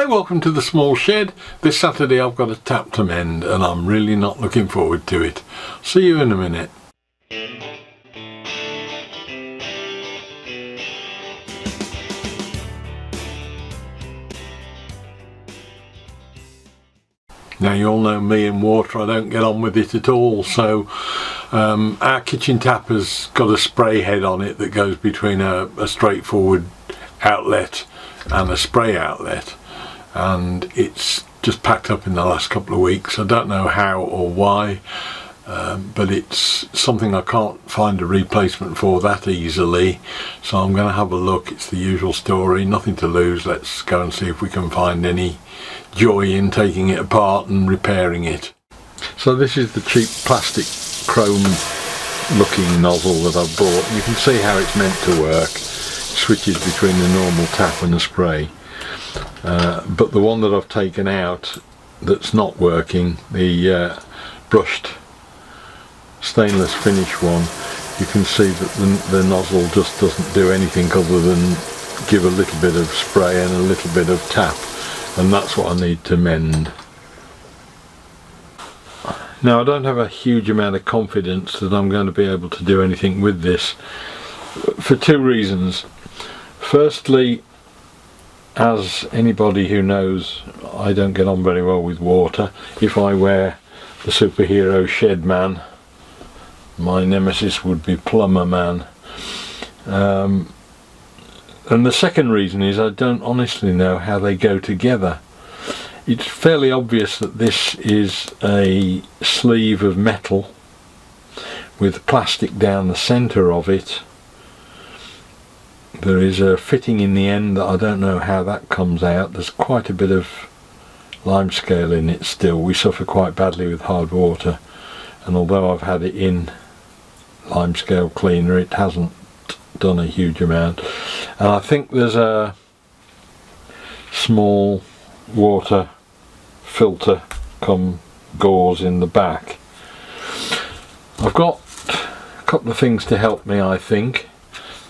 Hi, welcome to the small shed. This Saturday I've got a tap to mend and I'm really not looking forward to it. See you in a minute. Now you all know me and water, I don't get on with it at all, so our kitchen tap has got a spray head on it that goes between a straightforward outlet and a spray outlet, and it's just packed up in the last couple of weeks. I don't know how or why, but it's something I can't find a replacement for that easily, so I'm going to have a look. It's the usual story, nothing to lose. Let's go and see if we can find any joy in taking it apart and repairing it. So this is the cheap plastic chrome looking nozzle that I've bought. You can see how it's meant to work. It switches between the normal tap and the spray. But the one that I've taken out that's not working, the brushed stainless finish one, you can see that the nozzle just doesn't do anything other than give a little bit of spray and a little bit of tap, and that's what I need to mend. Now I don't have a huge amount of confidence that I'm going to be able to do anything with this for two reasons. Firstly, as anybody who knows, I don't get on very well with water. If I were the superhero shed man, my nemesis would be plumber man. And the second reason is I don't honestly know how they go together. It's fairly obvious that this is a sleeve of metal with plastic down the centre of it. There is a fitting in the end that I don't know how that comes out. There's quite a bit of limescale in it still. We suffer quite badly with hard water, and although I've had it in limescale cleaner, it hasn't done a huge amount. And I think there's a small water filter come gauze in the back. I've got a couple of things to help me, I think.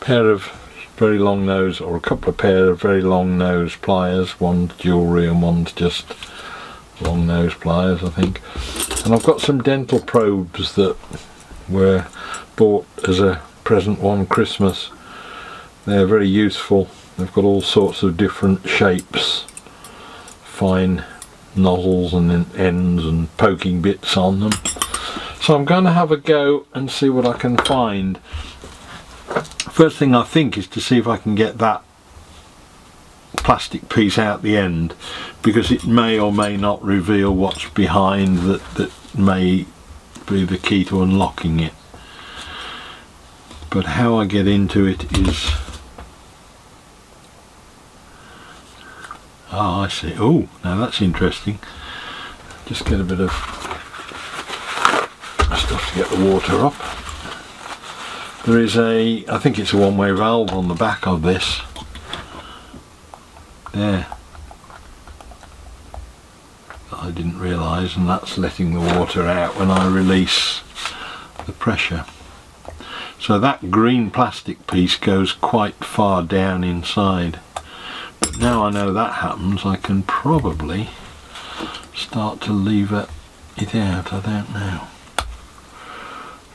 A pair of very long nose, or a couple of pair of very long nose pliers. One's jewellery and one's just long nose pliers, I think. And I've got some dental probes that were bought as a present one Christmas. They're very useful. They've got all sorts of different shapes, fine nozzles and ends and poking bits on them. So I'm going to have a go and see what I can find. First thing I think is to see if I can get that plastic piece out the end, because it may or may not reveal what's behind that may be the key to unlocking it. But how I get into it is... I see. Oh, now that's interesting. Just get a bit of stuff to get the water up. There is I think it's a one-way valve on the back of this. There. That I didn't realise, and that's letting the water out when I release the pressure. So that green plastic piece goes quite far down inside. But now I know that happens, I can probably start to lever it out. I don't know.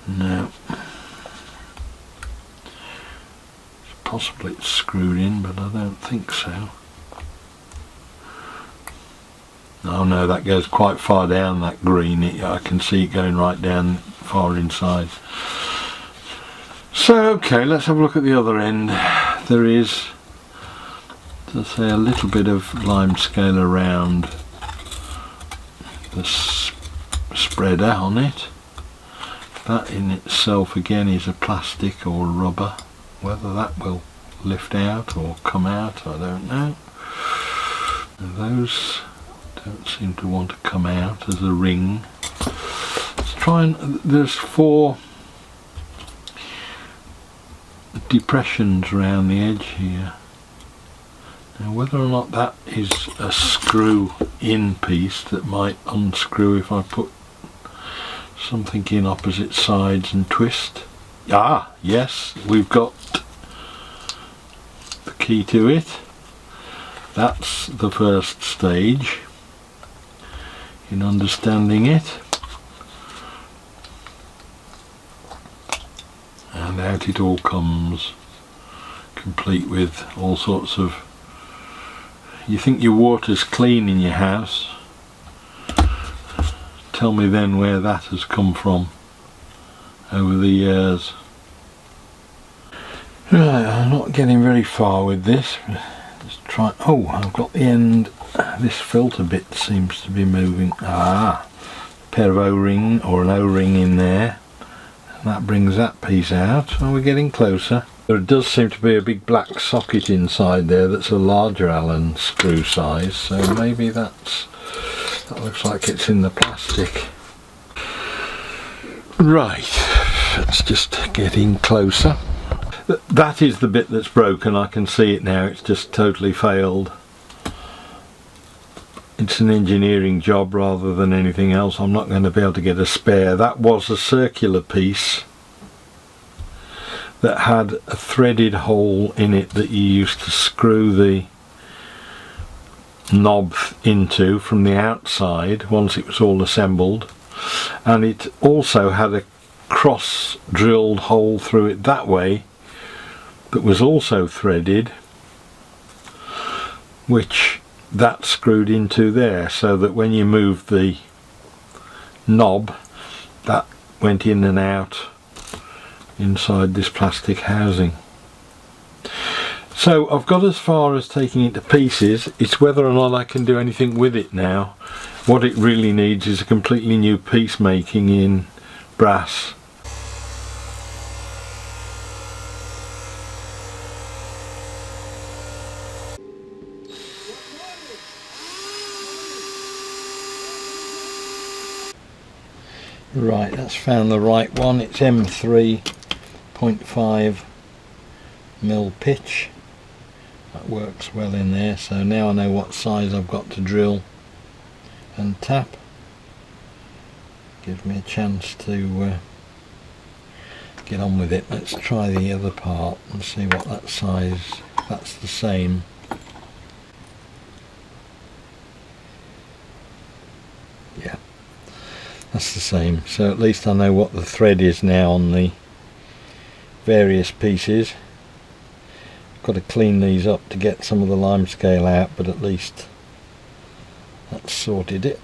No. Possibly it's screwed in, but I don't think so. Oh no, that goes quite far down, that green. I can see it going right down far inside. So okay, let's have a look at the other end. There is, to say, a little bit of limescale around the spreader on it. That in itself again is a plastic or rubber. Whether that will lift out or come out, I don't know. And those don't seem to want to come out as a ring. Let's try and... there's 4 depressions around the edge here. Now whether or not that is a screw in piece that might unscrew if I put something in opposite sides and twist. Ah, yes, we've got the key to it. that's the first stage in understanding it. And out it all comes, complete with all sorts of... You think your water's clean in your house? Tell me then where that has come from over the years. Right, I'm not getting very far with this. Let's try... Oh, I've got the end. This filter bit seems to be moving. Ah, a pair of O-ring or an O-ring in there. And that brings that piece out. Oh, we're getting closer. There does seem to be a big black socket inside there that's a larger Allen screw size, so maybe that looks like it's in the plastic. Right, let's just get in closer. That is the bit that's broken. I can see it now. It's just totally failed. It's an engineering job rather than anything else. I'm not going to be able to get a spare. That was a circular piece that had a threaded hole in it that you used to screw the knob into from the outside once it was all assembled, and it also had a cross drilled hole through it that way that was also threaded, which that screwed into there, so that when you moved the knob that went in and out inside this plastic housing. So I've got as far as taking it to pieces. It's whether or not I can do anything with it now. What it really needs is a completely new piece making in brass. Right, that's found the right one. It's M3.5 mil pitch. That works well in there, so now I know what size I've got to drill and tap. Gives me a chance to get on with it. Let's try the other part and see what that size, that's the same. Yeah, that's the same, so at least I know what the thread is now on the various pieces. Got to clean these up to get some of the lime scale out, but at least that's sorted it.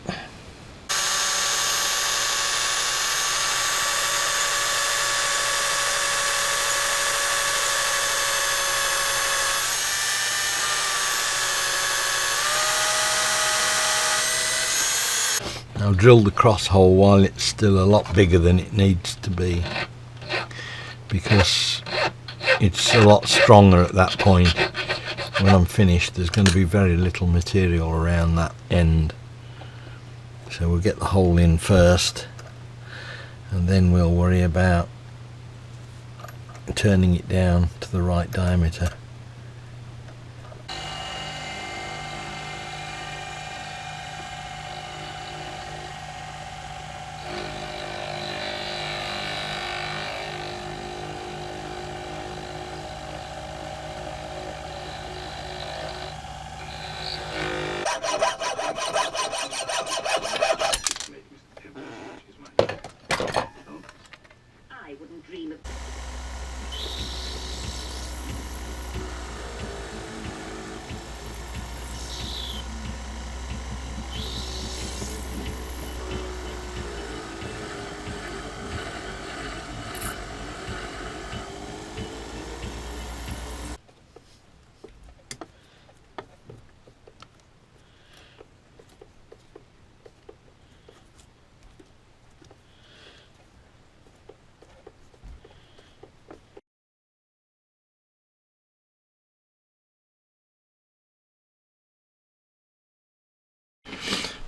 I'll drill the cross hole while it's still a lot bigger than it needs to be, because it's a lot stronger at that point. When I'm finished, there's going to be very little material around that end, so we'll get the hole in first and then we'll worry about turning it down to the right diameter. I wouldn't dream of...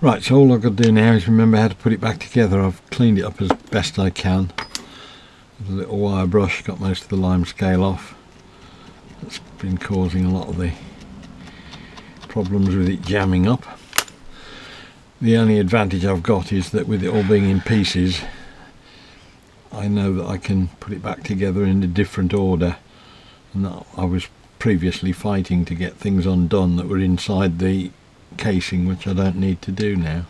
Right, so all I've got to do now is remember how to put it back together. I've cleaned it up as best I can with a little wire brush, got most of the lime scale off. That's been causing a lot of the problems with it jamming up. The only advantage I've got is that with it all being in pieces, I know that I can put it back together in a different order, and that I was previously fighting to get things undone that were inside the casing, which I don't need to do now.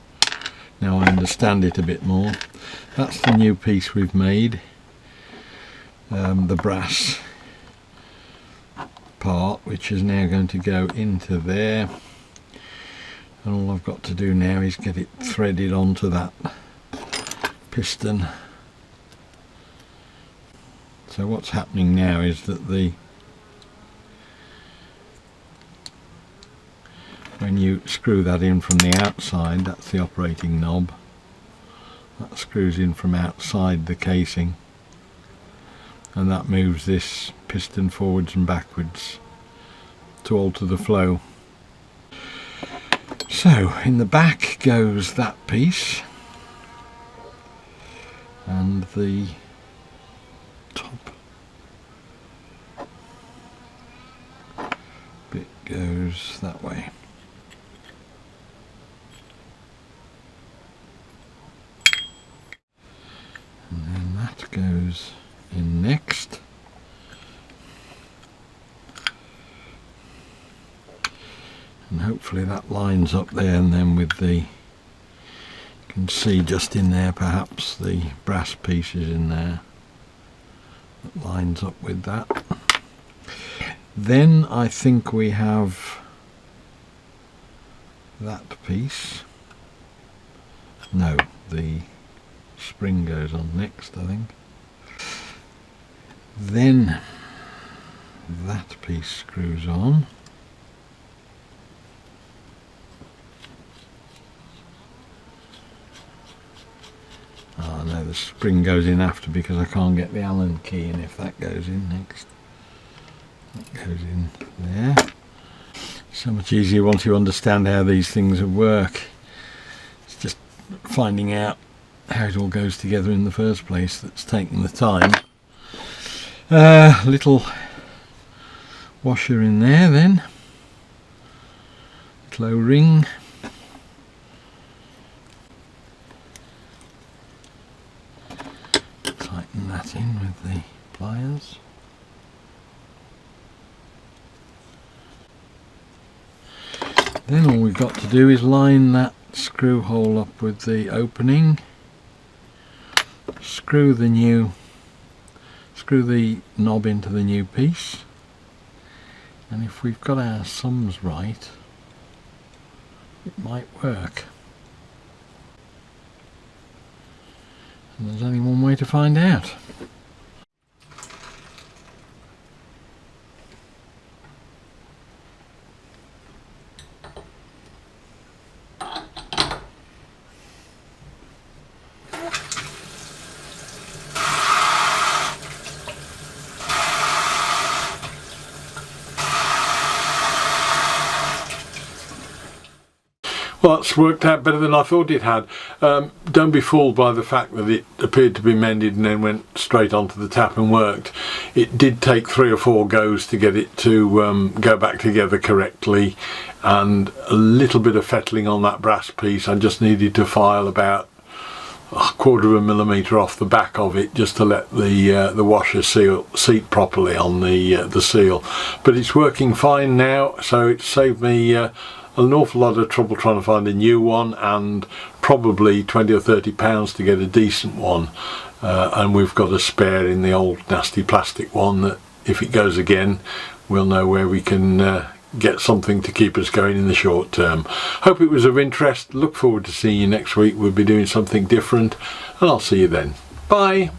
Now I understand it a bit more. That's the new piece we've made, the brass part, which is now going to go into there, and all I've got to do now is get it threaded onto that piston. So what's happening now is that when you screw that in from the outside, that's the operating knob, that screws in from outside the casing, and that moves this piston forwards and backwards to alter the flow. So in the back goes that piece, and the top bit goes that way. And then that goes in next. And hopefully that lines up there, and then with the, you can see just in there perhaps the brass pieces in there, that lines up with that. Then I think we have that piece. No, the spring goes on next, I think. Then that piece screws on. Oh no, the spring goes in after because I can't get the Allen key in if that goes in next. That goes in there. So much easier once you understand how these things work. It's just finding out how it all goes together in the first place that's taken the time. Little washer in there then. Little O-ring. Tighten that in with the pliers. Then all we've got to do is line that screw hole up with the opening, screw the knob into the new piece, and if we've got our sums right, it might work. And there's only one way to find out. Well, that's worked out better than I thought it had. Don't be fooled by the fact that it appeared to be mended and then went straight onto the tap and worked. It did take 3 or 4 goes to get it to go back together correctly, and a little bit of fettling on that brass piece. I just needed to file about a 1/4 millimetre off the back of it just to let the washer seat properly on the seal. But it's working fine now, so it saved me an awful lot of trouble trying to find a new one, and probably 20 or 30 pounds to get a decent one, and we've got a spare in the old nasty plastic one that if it goes again we'll know where we can get something to keep us going in the short term. Hope it was of interest. Look forward to seeing you next week. We'll be doing something different, and I'll see you then. Bye.